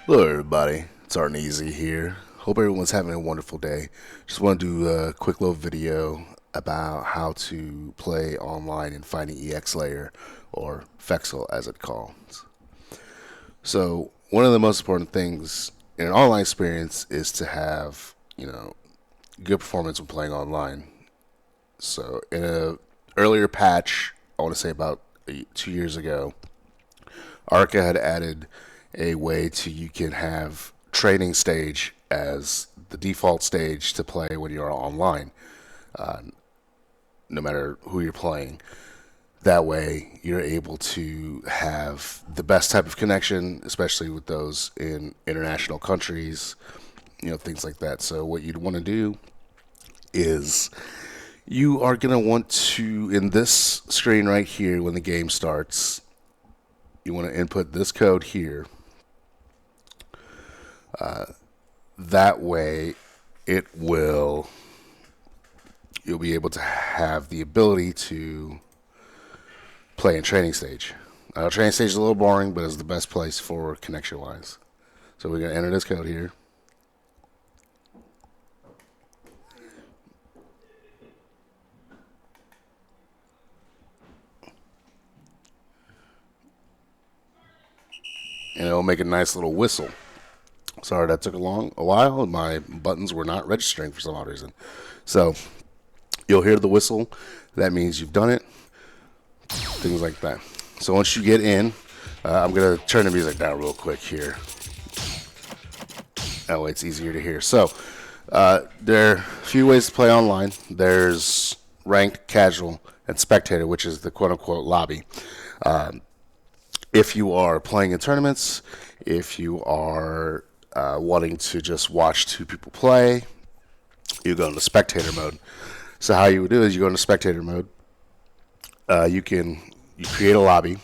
Hello, everybody. It's Art and Easy here. Hope everyone's having a wonderful day. Just want to do a quick little video about how to play online in Finding EX Layer, or FEXL as it calls. So, one of the most important things in an online experience is to have, good performance when playing online. So, in a earlier patch, I want to say about 2 years ago, Arca had added a way to you can have training stage as the default stage to play when you're online, no matter who you're playing. That way, you're able to have the best type of connection, especially with those in international countries, things like that. So, what you'd want to do is you are going to want to, in this screen right here, when the game starts, you want to input this code here. That way, you'll be able to have the ability to play in training stage. Training stage is a little boring, but it's the best place for connection wise. So we're going to enter this code here. And it'll make a nice little whistle. Sorry that took a while. My buttons were not registering for some odd reason. So you'll hear the whistle. That means you've done it. Things like that. So once you get in, I'm going to turn the music down real quick here. That way it's easier to hear. So there are a few ways to play online. There's ranked, casual, and spectator, which is the quote-unquote lobby. If you are playing in tournaments, if you are wanting to just watch two people play, you go into spectator mode. So how you would do is you go into spectator mode. You create a lobby.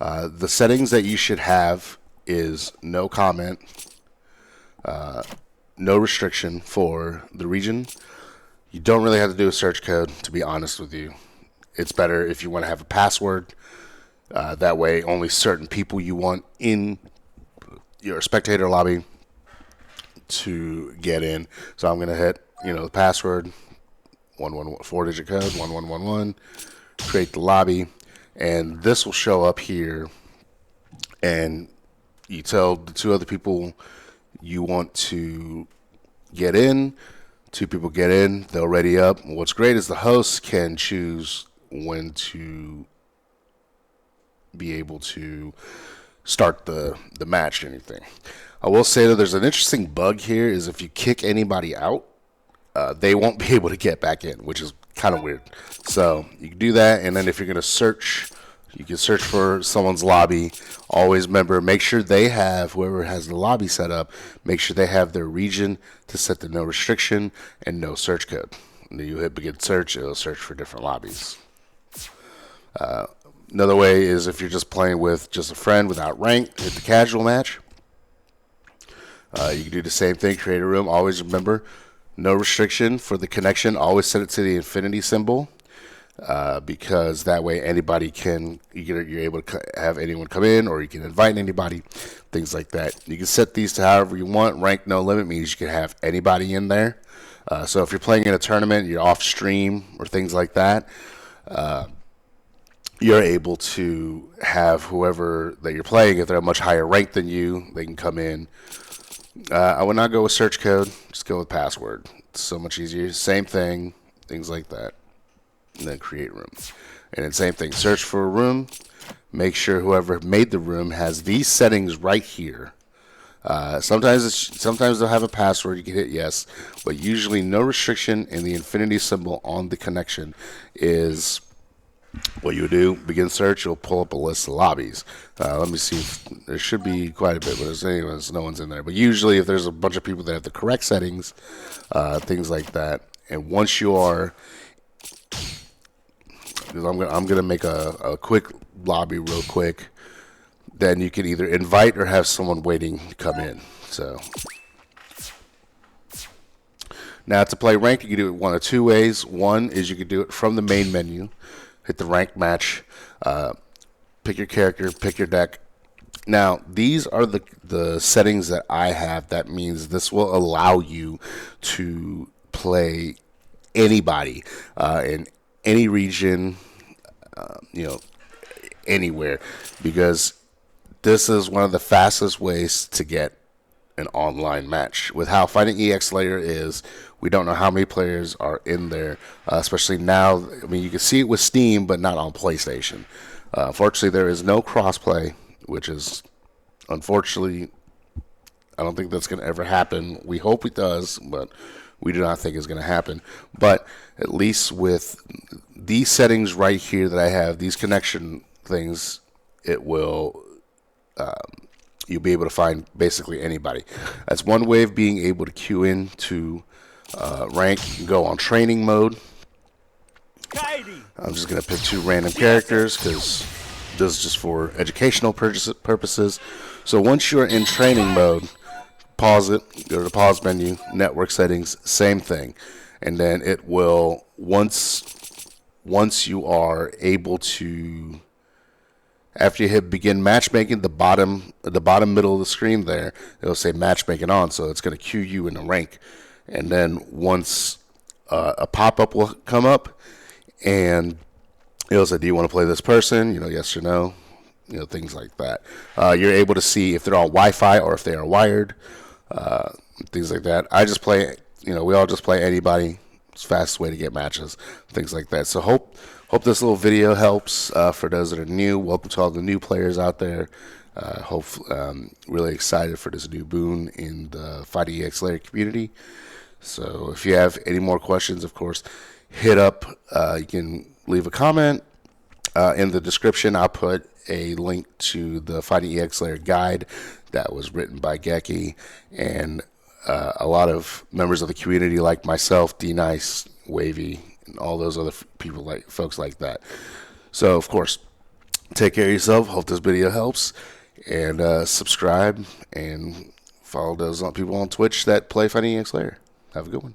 The settings that you should have is no comment, no restriction for the region. You don't really have to do a search code, to be honest with you. It's better if you want to have a password. That way, only certain people you want in your spectator lobby to get in. So I'm going to hit, the password, 4-digit code, 1111, create the lobby, and this will show up here, and you tell the two other people you want to get in. Two people get in, they'll ready up. What's great is the host can choose when to be able to start the match or anything. I will say that there's an interesting bug here is if you kick anybody out, they won't be able to get back in, which is kind of weird. So you can do that, and then if you're going to search, you can search for someone's lobby. Always remember, make sure they have, whoever has the lobby set up, make sure they have their region to set the no restriction and no search code. And then you hit begin search, it'll search for different lobbies. Another way is if you're just playing with just a friend without rank, hit the casual match. You can do the same thing, create a room. Always remember, no restriction for the connection. Always set it to the infinity symbol because that way anybody you're able to have anyone come in, or you can invite anybody, things like that. You can set these to however you want. Rank no limit means you can have anybody in there. So if you're playing in a tournament, you're off stream or things like that, you're able to have whoever that you're playing, if they're a much higher rank than you, they can come in. I would not go with search code, just go with password. It's so much easier. Same thing, things like that. And then create room. And then same thing, search for a room. Make sure whoever made the room has these settings right here. Sometimes they'll have a password, you can hit yes, but usually no restriction, and the infinity symbol on the connection is what you would do. Begin search, you'll pull up a list of lobbies. Let me see if there should be quite a bit, but anyways, no one's in there. But usually if there's a bunch of people that have the correct settings, things like that, and once you are, because I'm gonna make a quick lobby real quick, then you can either invite or have someone waiting to come in. So now to play ranked, you can do it one of two ways. One is you can do it from the main menu, hit the ranked match, pick your character, pick your deck, Now, these are the settings that I have. That means this will allow you to play anybody in any region, you know, anywhere, because this is one of the fastest ways to get an online match. With how Fighting EX Layer is, we don't know how many players are in there, especially now. I mean, you can see it with Steam, but not on PlayStation. Unfortunately, there is no crossplay, which is, unfortunately, I don't think that's going to ever happen. We hope it does, but we do not think it's going to happen. But at least with these settings right here that I have, these connection things, it will you'll be able to find basically anybody. That's one way of being able to queue in to rank and go on training mode. I'm just going to pick 2 random characters because this is just for educational purposes. So once you're in training mode, pause it, go to the pause menu, network settings, same thing. And then it will, once you are able to, after you hit begin matchmaking, the bottom middle of the screen there, it'll say matchmaking on, so it's going to queue you in the rank. And then once a pop-up will come up, and it'll say, do you want to play this person? Yes or no, things like that. You're able to see if they're on Wi-Fi or if they are wired, things like that. I just play, we all just play anybody. It's the fastest way to get matches, things like that. So hope this little video helps for those that are new. Welcome to all the new players out there. Really excited for this new boon in the Fighting EX Layer community. So if you have any more questions, of course, hit up. You can leave a comment. In the description, I'll put a link to the Fighting EX Layer guide that was written by Geki and a lot of members of the community like myself, D-Nice, Wavy, and all those other folks like that. So, of course, take care of yourself. Hope this video helps. And subscribe and follow those people on Twitch that play Fighting EX Layer. Have a good one.